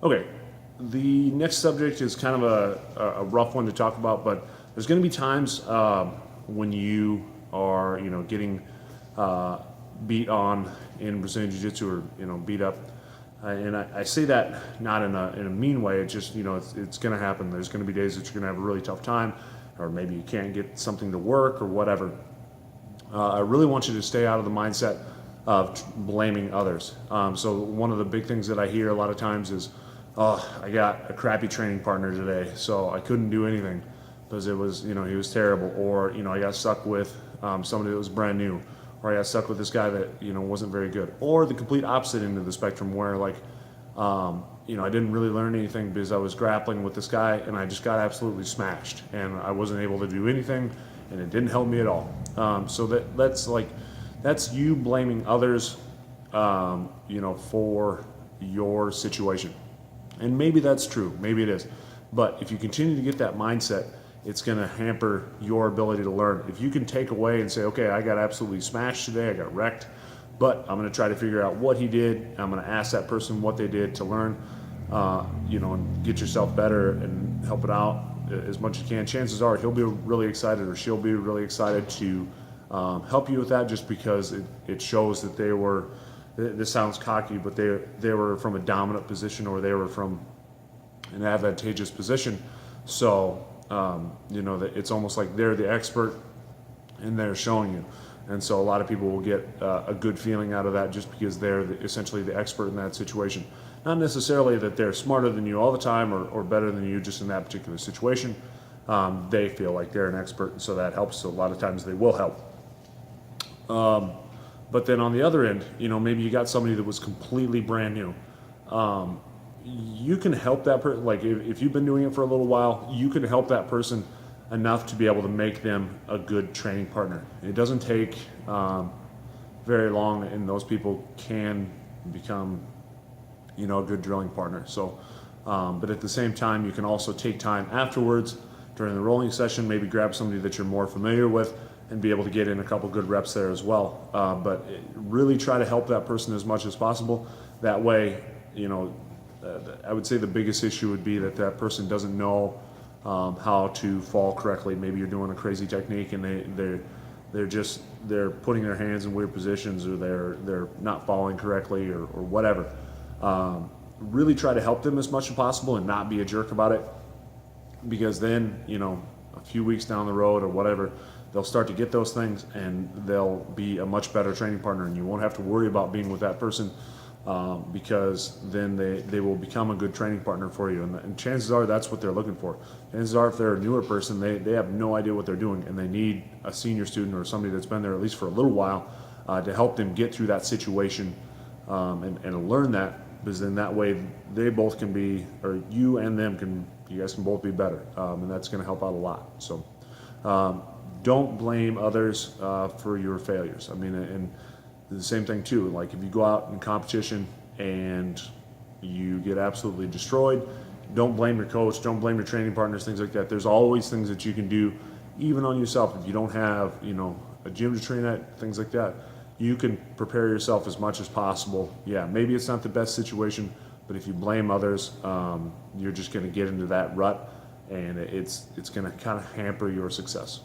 Okay, the next subject is kind of a rough one to talk about, but there's going to be times when you are, getting uh, beat on in Brazilian Jiu-Jitsu, or beat up. And I say that not in a mean way. It's just, it's going to happen. There's going to be days that you're going to have a really tough time, or maybe you can't get something to work or whatever. I really want you to stay out of the mindset of blaming others. So one of the big things that I hear a lot of times is, "Oh, I got a crappy training partner today, so I couldn't do anything because it was, he was terrible," or I got stuck with somebody that was brand new, or I got stuck with this guy that wasn't very good, or the complete opposite end of the spectrum where I didn't really learn anything because I was grappling with this guy and I just got absolutely smashed and I wasn't able to do anything and it didn't help me at all. That's you blaming others, for your situation. And maybe that's true, maybe it is. But if you continue to get that mindset, it's going to hamper your ability to learn. If you can take away and say, okay, I got absolutely smashed today, I got wrecked, but I'm going to try to figure out what he did. I'm going to ask that person what they did to learn, and get yourself better and help it out as much as you can. Chances are he'll be really excited, or she'll be really excited to help you with that, just because it shows that they were, this sounds cocky, but they were from a dominant position, or they were from an advantageous position. So, that it's almost like they're the expert and they're showing you. And so a lot of people will get a good feeling out of that just because they're essentially the expert in that situation. Not necessarily that they're smarter than you all the time, or better than you just in that particular situation. They feel like they're an expert, and so that helps. So a lot of times they will help. But then on the other end, maybe you got somebody that was completely brand new. You can help that person. Like if you've been doing it for a little while, you can help that person enough to be able to make them a good training partner. It doesn't take very long, and those people can become, a good drilling partner. So, but at the same time, you can also take time afterwards during the rolling session, maybe grab somebody that you're more familiar with and be able to get in a couple good reps there as well. But really try to help that person as much as possible. That way, I would say the biggest issue would be that person doesn't know how to fall correctly. Maybe you're doing a crazy technique and they're putting their hands in weird positions, or they're not falling correctly, or whatever. Really try to help them as much as possible and not be a jerk about it, because then a few weeks down the road or whatever, they'll start to get those things and they'll be a much better training partner, and you won't have to worry about being with that person. Because then they will become a good training partner for you, and chances are that's what they're looking for. Chances are if they're a newer person, they have no idea what they're doing, and they need a senior student or somebody that's been there at least for a little while to help them get through that situation, and learn that, because then that way they both can be, or you and them you guys can both be better, and that's going to help out a lot. So don't blame others for your failures. I mean, and the same thing too, like if you go out in competition and you get absolutely destroyed, don't blame your coach, don't blame your training partners, things like that. There's always things that you can do, even on yourself. If you don't have, a gym to train at, things like that, you can prepare yourself as much as possible. Yeah, maybe it's not the best situation, but if you blame others, you're just gonna get into that rut, and it's gonna kind of hamper your success.